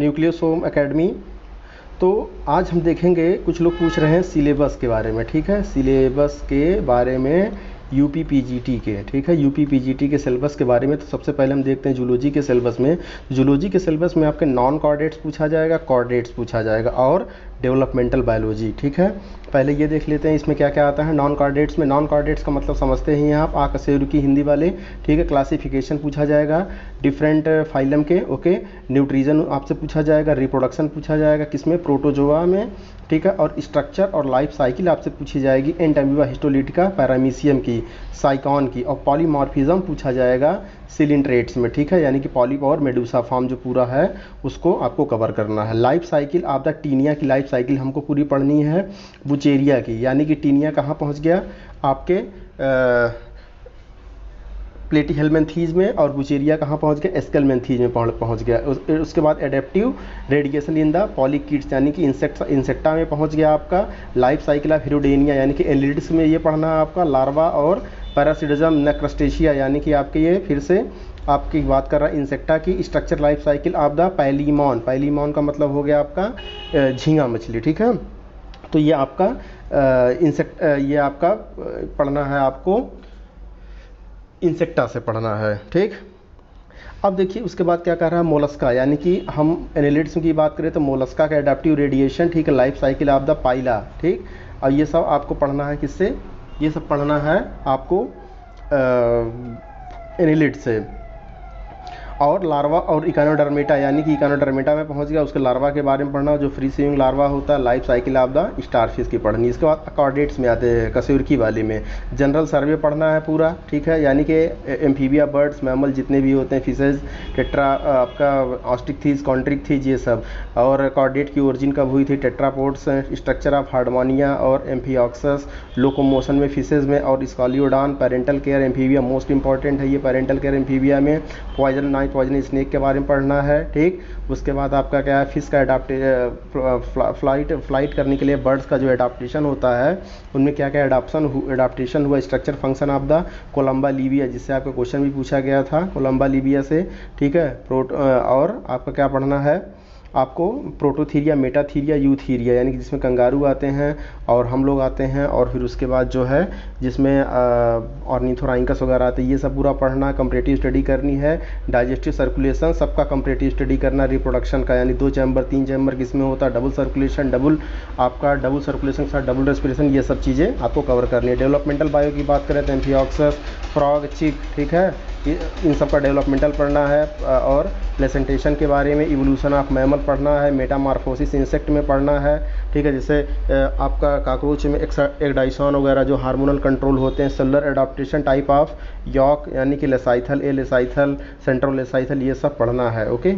Nucleosome academy. तो आज हम देखेंगे, कुछ लोग पूछ रहे हैं सिलेबस के बारे में, ठीक है, सिलेबस के बारे में यूपी पीजीटी के, ठीक है, यूपी पीजीटी के सिलेबस के बारे में। तो सबसे पहले हम देखते हैं जूलॉजी के सिलेबस में। जूलॉजी के सिलेबस में आपके नॉन कॉर्डेट्स पूछा जाएगा, कॉर्डेट्स पूछा जाएगा और डेवलपमेंटल बायोलॉजी, ठीक है। पहले ये देख लेते हैं इसमें क्या क्या आता है नॉन कॉर्डेट्स में। नॉन कॉर्डेट्स का मतलब समझते ही हैं आप, आकसेरू की हिंदी वाले, ठीक है। क्लासिफिकेशन पूछा जाएगा डिफरेंट फाइलम के, ओके। न्यूट्रिशन आपसे पूछा जाएगा, रिप्रोडक्शन पूछा जाएगा किसमें, प्रोटोजोआ में, ठीक है। और स्ट्रक्चर और लाइफ साइकिल आपसे पूछी जाएगी एंटामीबा, हिस्टोलिटिका, पैरामीशियम की, साइकॉन की। और पॉलीमॉर्फिज्म पूछा जाएगा सिलिंट्रेट्स में, ठीक है, यानी कि पॉलिप और मेडूसा फॉर्म जो पूरा है उसको आपको कवर करना है। Life cycle of the Taenia की लाइफ साइकिल हमको पूरी पढ़नी है। बुचेरिया की, यानी कि टीनिया कहाँ पहुँच गया आपके प्लेटीहेल्मिन्थीज में, और बुचेरिया कहाँ पहुँच गया, एस्केल्मिन्थीज में पहुँच गया। उसके बाद एडेप्टिव रेडिएशन इन द पॉलीकिड्स, यानी कि इंसेक्टा में पहुँच गया आपका। लाइफ साइकिल ऑफ हिरोडेनिया, यानी कि एलिड्स में ये पढ़ना है आपका। लार्वा और पैरासिडिज्म न क्रस्टेशिया, यानी कि आपके ये फिर से आपकी बात कर रहा है इंसेक्टा की। Structure life cycle of the Palaemon, Palaemon का मतलब हो गया आपका झींगा मछली, ठीक है। तो ये आपका ये आपका पढ़ना है, आपको इंसेक्टा से पढ़ना है, ठीक। अब देखिए उसके बाद क्या कर रहा है मोलस्का, यानी कि हम एनालिड्स की बात करें तो मोलस्का का एडाप्टिव रेडिएशन, ठीक है। लाइफ साइकिल ऑफ द पाइला, ठीक। और ये सब आपको पढ़ना है किससे, ये सब पढ़ना है आपको एनालिड से। और लार्वा और इकानोडर्मेटा, यानी कि इकानोडर्मेटा में पहुंच गया, उसके लार्वा के बारे में पढ़ना, जो फ्री स्विमिंग लार्वा होता है। Life cycle of the starfish की पढ़नी। इसके बाद अकॉर्डेट्स में आते हैं, कसेरुकी वाले में जनरल सर्वे पढ़ना है पूरा, ठीक है, यानी कि एम्फीबिया बर्ड्स, मैमल जितने भी होते हैं, फिशेज, टेट्रा आपका ऑस्टिक थीज, कॉन्ट्रिक थीज, ये सब। और कॉर्डेट की ओरिजिन कब हुई थी, टेट्रापोड्स, स्ट्रक्चर ऑफ हार्डमोनिया और एम्फिऑक्सस, लोकोमोशन में फिशेज में, और Scoliodon. Parental care Amphibia most important है ये, पेरेंटल केयर एम्फीबिया में। पॉइजन स्नेक के बारे में पढ़ना है, ठीक। उसके बाद आपका क्या है, फिश का फ्लाइट करने के लिए बर्ड्स का जो एडाप्टेशन होता है, उनमें क्या क्या एडाप्टेशन हुआ। Structure function of the Columba Libya, जिससे आपका क्वेश्चन भी पूछा गया था कोलंबा लीबिया से, ठीक है। और आपका क्या पढ़ना है, आपको प्रोटोथीरिया, मेटाथीरिया, यूथीरिया, यानी कि जिसमें कंगारू आते हैं और हम लोग आते हैं, और फिर उसके बाद जो है जिसमें ऑर्निथोराइंकस वगैरह आते हैं, ये सब पूरा पढ़ना, कंपैरेटिव स्टडी करनी है। डाइजेस्टिव सर्कुलेशन सबका कंपैरेटिव स्टडी करना। रिप्रोडक्शन का, यानी 2 चैम्बर 3 चैम्बर किसमें होता है, डबल सर्कुलेशन, डबल सर्कुलेशन के साथ डबल रेस्पिरेशन, ये सब चीज़ें आपको कवर करनी है। डेवलपमेंटल बायो की बात करें तो एम्फिऑक्सस, फ्रॉग, चिक, ठीक है, इन सब का डेवलपमेंटल पढ़ना है। और प्लेसेंटेशन के बारे में, इवोल्यूशन ऑफ मैमल पढ़ना है। मेटामॉर्फोसिस इंसेक्ट में पढ़ना है, ठीक है, जैसे आपका काकरोच में एक्डाइसॉन वगैरह जो हार्मोनल कंट्रोल होते हैं। Cellular adaptation type of York, यानी कि लेसाइथल, ए लेसाइथल, सेंट्रोलेसाइथल, ये सब पढ़ना है, ओके।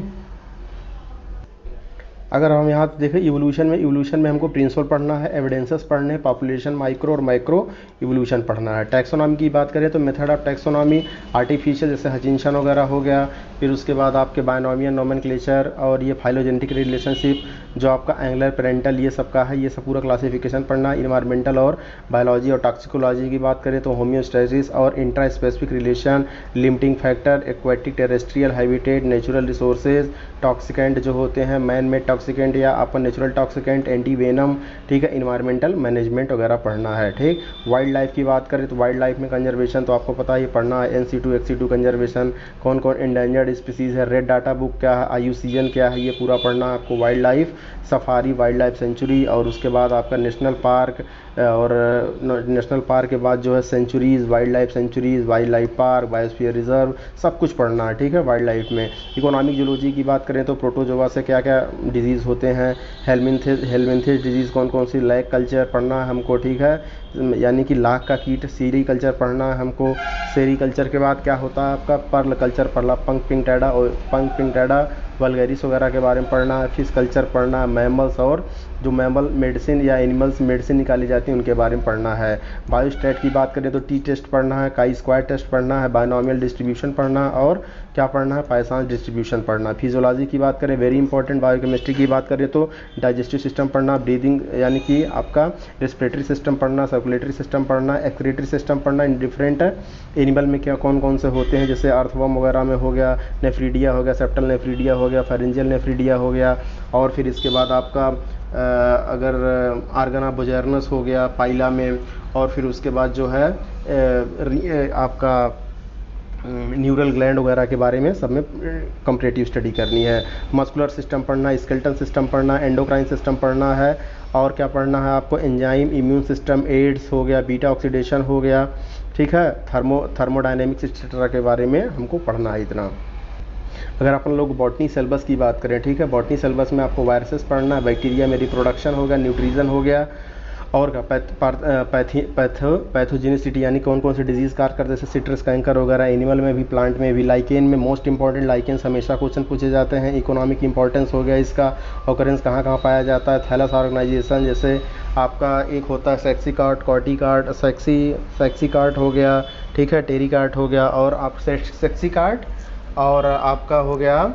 अगर हम यहाँ देखें इवोल्यूशन में हमको प्रिंसिपल पढ़ना है, एविडेंसेस पढ़ने हैं, पॉपुलेशन, माइक्रो और माइक्रो इवोल्यूशन पढ़ना है। टैक्सोनॉमी की बात करें तो मेथड ऑफ टैक्सोनॉमी, आर्टिफिशियल जैसे हचिंसन वगैरह हो गया। फिर उसके बाद आपके बायनोमियल नोमेनक्लेचर, और ये फाइलोजेनेटिक रिलेशनशिप जो आपका एंगुलर पेरेंटल, ये सब का है, ये सब पूरा क्लासिफिकेशन पढ़ना। इन्वायरमेंटल और बायोलॉजी और टॉक्सिकोलॉजी की बात करें तो होम्योस्टैसिस और intra specific relation, limiting factor, aquatic terrestrial habitat, natural resources, toxicant जो होते हैं, मैन मेड टॉक्सिकेंट या अपन नेचुरल टॉक्सिकेंट, एंटी वेनम, ठीक है। इन्वायरमेंटल मैनेजमेंट वगैरह पढ़ना है, ठीक। वाइल्ड लाइफ की बात करें तो वाइल्ड लाइफ में कंजर्वेशन तो आपको पता है पढ़ना है। NC2 XC2 कंजर्वेशन, कौन कौन इंडेंजर्ड स्पीसीज है, रेड डाटा बुक क्या है, IUCN क्या है, ये पूरा पढ़ना है आपको। Wild life safari, wild life sanctuary, और उसके बाद आपका नेशनल पार्क, और नेशनल पार्क के बाद जो है centuries, wild life park, biosphere reserve, सब कुछ पढ़ना है, ठीक है, वाइल्ड लाइफ में। इकोनॉमिक जूलॉजी की बात करें तो प्रोटोजोआ से क्या क्या डिजीज़ होते हैं, हेलमिंथिस डिजीज़ कौन कौन सी, लैग कल्चर पढ़ना है हमको, ठीक है, यानी कि लाख का कीट, सीरी कल्चर पढ़ना है हमको। सेरी कल्चर के बाद क्या होता है आपका पर्ल कल्चर पढ़ना, पंक पिंकटेडा वल्गैरिस वगैरह के बारे में पढ़ना है। फिश कल्चर पढ़ना है। मैमल्स और जो मैमल मेडिसिन या एनिमल्स मेडिसिन निकाली जाती है उनके बारे में पढ़ना है। बायोस्टैट की बात करें तो टी टेस्ट पढ़ना है, काई स्क्वायर टेस्ट पढ़ना है, बायनोमियल डिस्ट्रीब्यूशन पढ़ना है, और क्या पढ़ना है, पाइसांस डिस्ट्रीब्यूशन पढ़ना। फिजियोलॉजी की बात करें वेरी इंपॉर्टेंट। बायोकेमिस्ट्री की बात करें तो डाइजेस्टिव सिस्टम पढ़ना, ब्रीदिंग यानी कि आपका रेस्पिरेटरी सिस्टम पढ़ना, सर्कुलेटरी सिस्टम पढ़ना, एक्सक्रीटरी सिस्टम पढ़ना। इन डिफरेंट एनिमल में क्या कौन कौन से होते हैं, जैसे अर्थवर्म वगैरह में हो गया, नेफ्रीडिया हो गया, सेप्टल नेफ्रीडिया हो गया, फेरेंजियल नेफ्रिडिया हो गया, और फिर इसके बाद आपका अगर आर्गना बोजेरनस हो गया पाइला में, और फिर उसके बाद जो है आपका न्यूरल ग्लैंड वगैरह के बारे में सब में कंपैरेटिव स्टडी करनी है। मस्कुलर सिस्टम पढ़ना है, स्केलेटल सिस्टम पढ़ना है, एंडोक्राइन सिस्टम पढ़ना है, और क्या पढ़ना है आपको, एंजाइम, इम्यून सिस्टम, एड्स हो गया, बीटा ऑक्सीडेशन हो गया, ठीक है, थर्मोडायनेमिक्स एक्सेट्रा के बारे में हमको पढ़ना है इतना। अगर अपन लोग बॉटनी सिलेबस की बात करें, ठीक है, बॉटनी सिलेबस में आपको वायरसेस पढ़ना है, बैक्टीरिया में रिप्रोडक्शन हो गया, न्यूट्रिशन हो गया, और पैथोजेनिसिटी यानी कौन कौन से डिजीज़ कार करते जैसे सिट्रस कैंकर वगैरह, एनिमल में भी, प्लांट में भी, लाइकेन में मोस्ट इंपॉर्टेंट लाइकेन्स हमेशा क्वेश्चन पूछे जाते हैं। इकोनॉमिक इंपॉर्टेंस हो गया इसका, ऑकरेंस कहाँ कहाँ पाया जाता है, थैलस ऑर्गेनाइजेशन, जैसे आपका एक होता है सेक्सीकार्ट, कॉर्टिकार्ट, सेक्सीकार्ट हो गया, ठीक है, टेरिकार्ट हो गया, और आप सेक्सीकार्ट और आपका हो गया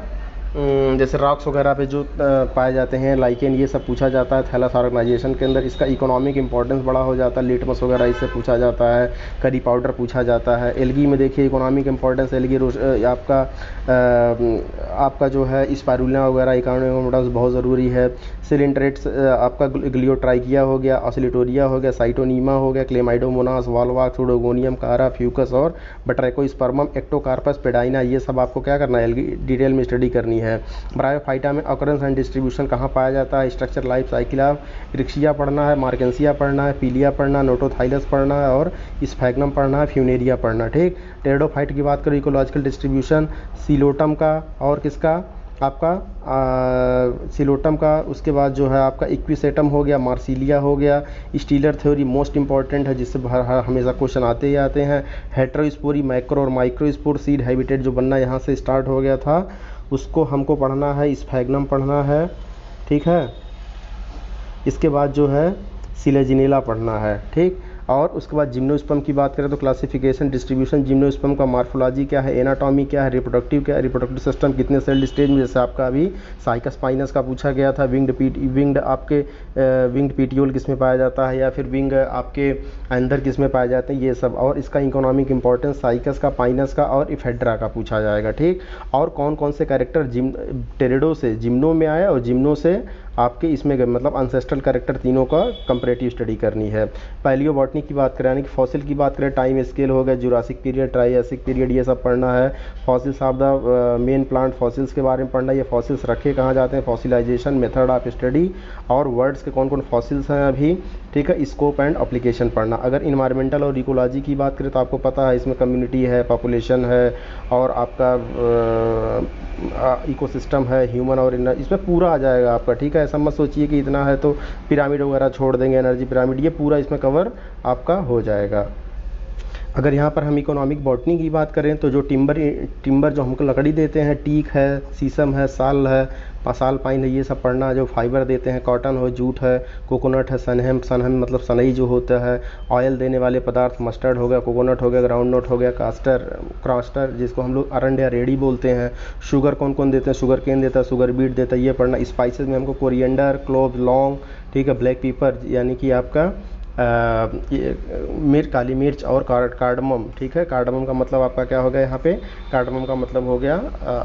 जैसे रॉक्स वगैरह पे जो पाए जाते हैं लाइकेन, ये सब पूछा जाता है थैलस ऑर्गेनाइजेशन के अंदर। इसका इकोनॉमिक इंपॉर्टेंस बड़ा हो जाता है, लिटमस वगैरह इससे पूछा जाता है, करी पाउडर पूछा जाता है। एल्गी में देखिए इकोनॉमिक इंपॉर्टेंस, एल्गी आपका जो है स्पाइरुलिना वगैरह इकोनॉमिक इंपॉर्टेंस बहुत ज़रूरी है। सिलिंड्रेट्स आपका ग्लियोट्राइकिया हो गया, ऑसिलिटोरिया हो गया, साइटोनीमा हो गया, क्लेमाइडोमोनास, वॉलवाक, सूडोगोनियम, कारा, फ्यूकस और बट्रैकोस्पर्मम, एक्टोकार्पस, पेडाइना, ये सब आपको क्या करना है, डिटेल में स्टडी करनी है। ब्रायोफाइटा में ऑकरेंस एंड डिस्ट्रीब्यूशन कहाँ पाया जाता है, स्ट्रक्चर, लाइफ साइकिल ऑफ रिक्शिया पढ़ना है, मार्केंसिया पढ़ना है, पीलिया पढ़ना, नोटोथाइलस पढ़ना है, और स्फैग्नम पढ़ना है, फ्यूनेरिया पढ़ना, ठीक। टेरिडोफाइट की बात करें, इकोलॉजिकल डिस्ट्रीब्यूशन सीलोटम का और किसका आपका सिलोटम का, उसके बाद जो है आपका इक्विसेटम हो गया, मार्सिलिया हो गया। स्टीलर थ्योरी मोस्ट इंपॉर्टेंट है, जिससे हमेशा क्वेश्चन आते ही आते हैं। हेट्रोस्पोरी, माइक्रो और माइक्रोस्पोर सीड हैबिटेट जो बनना यहाँ से स्टार्ट हो गया था, उसको हमको पढ़ना है, स्फैग्नम पढ़ना है, ठीक है। इसके बाद जो है सिलेजिनेला पढ़ना है, ठीक। और उसके बाद जिम्नोस्पर्म की बात करें तो क्लासिफिकेशन, डिस्ट्रीब्यूशन, जिम्नोस्पर्म का मार्फोलॉजी क्या है, एनाटॉमी क्या है, रिप्रोडक्टिव क्या है, रिप्रोडक्टिव सिस्टम कितने सेल स्टेज में, जैसे आपका अभी साइकस पाइनस का पूछा गया था, विंग्ड पीटियोल किस में पाया जाता है, या फिर विंग आपके अंदर किस में पाए जाते हैं, ये सब। और इसका इकोनॉमिक इंपॉर्टेंस साइकस का, पाइनस का और इफेड्रा का पूछा जाएगा, ठीक। और कौन कौन से कैरेक्टर टेरिडो से जिम्नो में आया और जिम्नो से आपके इसमें गए, मतलब अनसेस्ट्रल कैरेक्टर तीनों का कंपैरेटिव स्टडी करनी है। पैलियोबॉटनी की बात करें, यानी कि फॉसिल की बात करें, टाइम स्केल हो गया, जुरासिक पीरियड, ट्राइएसिक पीरियड, ये सब पढ़ना है। Fossils of the main plant fossils के बारे में पढ़ना है, ये फॉसिल्स रखे कहाँ जाते हैं, फॉसिलाइजेशन, मेथड ऑफ स्टडी, और वर्ड्स के कौन कौन फॉसिल्स हैं अभी, ठीक है। स्कोप एंड एप्लीकेशन पढ़ना। अगर इन्वायरमेंटल और इकोलॉजी की बात करें तो आपको पता है इसमें कम्युनिटी है, पॉपुलेशन है, और आपका इकोसिस्टम है, ह्यूमन और इसमें पूरा आ जाएगा आपका, ठीक है। ऐसा मत सोचिए कि इतना है तो पिरामिड वगैरह छोड़ देंगे, एनर्जी पिरामिड, ये पूरा इसमें कवर आपका हो जाएगा। अगर यहाँ पर हम इकोनॉमिक बॉटनी की बात करें तो जो टिम्बर जो हमको लकड़ी देते हैं, टीक है, शीशम है, साल है, साल पाइन है, ये सब पढ़ना। जो फाइबर देते हैं, कॉटन हो, जूट है, कोकोनट है, सनहम मतलब सनई जो होता है, ऑयल देने वाले पदार्थ, मस्टर्ड हो गया, कोकोनट हो गया, ग्राउंड नट हो गया, क्रॉस्टर जिसको हम लोग अरंड या रेडी बोलते हैं। शुगर कौन कौन देते हैं, शुगर केन देता है, शुगर बीट देता है, ये पढ़ना। स्पाइसेस में हमको कोरिएंडर, क्लोव, लौंग, ठीक है, ब्लैक पेपर यानी कि आपका काली मिर्च, और कार्डमम, ठीक है। कार्डमम का मतलब आपका क्या हो गया यहाँ पे, कार्डमम का मतलब हो गया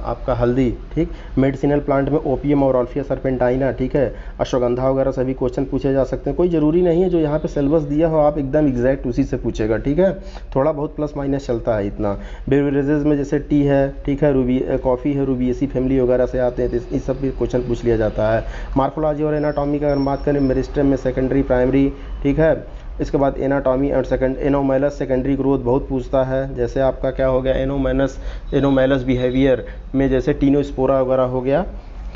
आपका हल्दी, ठीक। मेडिसिनल प्लांट में ओपियम और ऑल्फिया सर्पेंटाइना, ठीक है, अश्वगंधा वगैरह सभी क्वेश्चन पूछे जा सकते हैं। कोई ज़रूरी नहीं है जो यहाँ पे सिलेबस दिया हो आप एकदम एग्जैक्ट उसी से पूछेगा, ठीक है। थोड़ा बहुत प्लस माइनस चलता है इतना। बेवरेजेस में जैसे टी है, ठीक है, कॉफ़ी है, रूबिएसी फैमिली वगैरह से आते हैं, तो इस सब भी क्वेश्चन पूछ लिया जाता है। मार्फोलॉजी और एनाटॉमी का अगर बात करें, मेरिस्टेम में सेकेंडरी, प्राइमरी, ठीक है। इसके बाद anatomy and anomalous secondary growth बहुत पूछता है, जैसे आपका क्या हो गया, एनोमेलस बिहेवियर में जैसे टीनोस्पोरा वगैरह हो गया,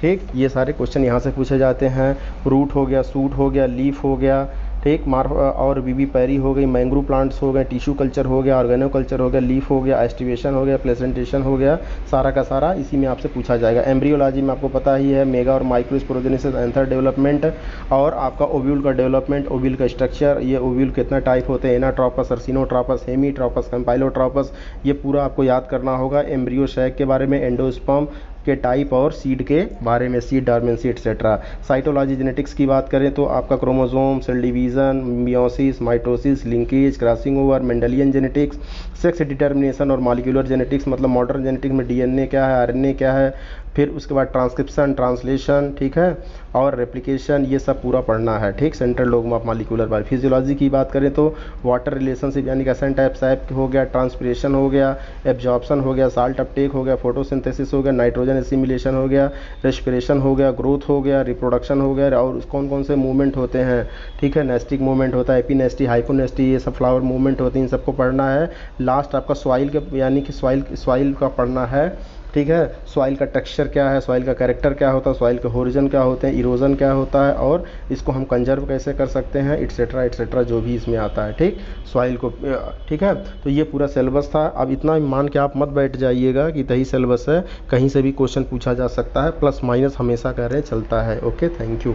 ठीक। ये सारे क्वेश्चन यहाँ से पूछे जाते हैं। रूट हो गया, सूट हो गया, लीफ हो गया, ठीक। और बीबी पैरी हो गई, मैंग्रो प्लांट्स हो गए, टिश्यू कल्चर हो गया, ऑर्गेनो कल्चर हो गया, लीफ हो गया, एस्टिवेशन हो गया, प्लेसेंटेशन हो गया, सारा का सारा इसी में आपसे पूछा जाएगा। एम्ब्रियोलॉजी में आपको पता ही है, मेगा और माइक्रोस्पोरोजेनेसिस, एंथर डेवलपमेंट, और आपका ओव्यूल का डेवलपमेंट, ओव्यूल का स्ट्रक्चर, ये ओव्यूल कितना टाइप होते हैं, एनाट्रोपस, अर्सिनोट्रोपस, हेमीट्रोपस, कंपाइलोट्रोपस, ये पूरा आपको याद करना होगा। एम्ब्रियो शैक के बारे में, एंडोस्पर्म के टाइप और सीड के बारे में, seed, dormancy etcetera. Cytology genetics की बात करें तो आपका chromosome, cell division, meiosis, mitosis, linkage, crossing over, Mendelian genetics, sex determination और मॉलिक्यूलर जेनेटिक्स, मतलब मॉडर्न जेनेटिक्स में डीएनए क्या है, आरएनए क्या है, फिर उसके बाद ट्रांसक्रिप्शन, ट्रांसलेशन, ठीक है, और रेप्लिकेशन, ये सब पूरा पढ़ना है, ठीक। Central dogma of molecular biology. Physiology की बात करें तो वाटर रिलेशनशिप यानी कि एसन टाइप हो गया, ट्रांसपिरेशन हो गया, एब्जॉर्प्शन हो गया, साल्ट अपटेक हो गया, फोटोसिंथेसिस हो गया, नाइट्रोजन एसिमिलेशन हो गया, रेस्पिरेशन हो गया, ग्रोथ हो गया, रिप्रोडक्शन हो गया, और कौन कौन से मूवमेंट होते हैं, ठीक है, नेस्टिक मूवमेंट होता है, एपीनेस्टी, हाइपोनेस्टी, ये सब फ्लावर मूवमेंट होते हैं, इन सबको पढ़ना है। लास्ट आपका सॉइल के यानी कि सॉइल का पढ़ना है, ठीक है। सॉइल का टेक्सचर क्या है, सॉइल का कैरेक्टर क्या होता है, सॉइल के होरिजन क्या होते हैं, इरोजन क्या होता है, और इसको हम कंजर्व कैसे कर सकते हैं, एटसेट्रा एटसेट्रा, जो भी इसमें आता है, ठीक, सॉइल को, ठीक है। तो ये पूरा सिलेबस था। अब इतना मान के आप मत बैठ जाइएगा कि यही सिलेबस है, कहीं से भी क्वेश्चन पूछा जा सकता है, प्लस माइनस हमेशा कह रहे चलता है। Okay, thank you.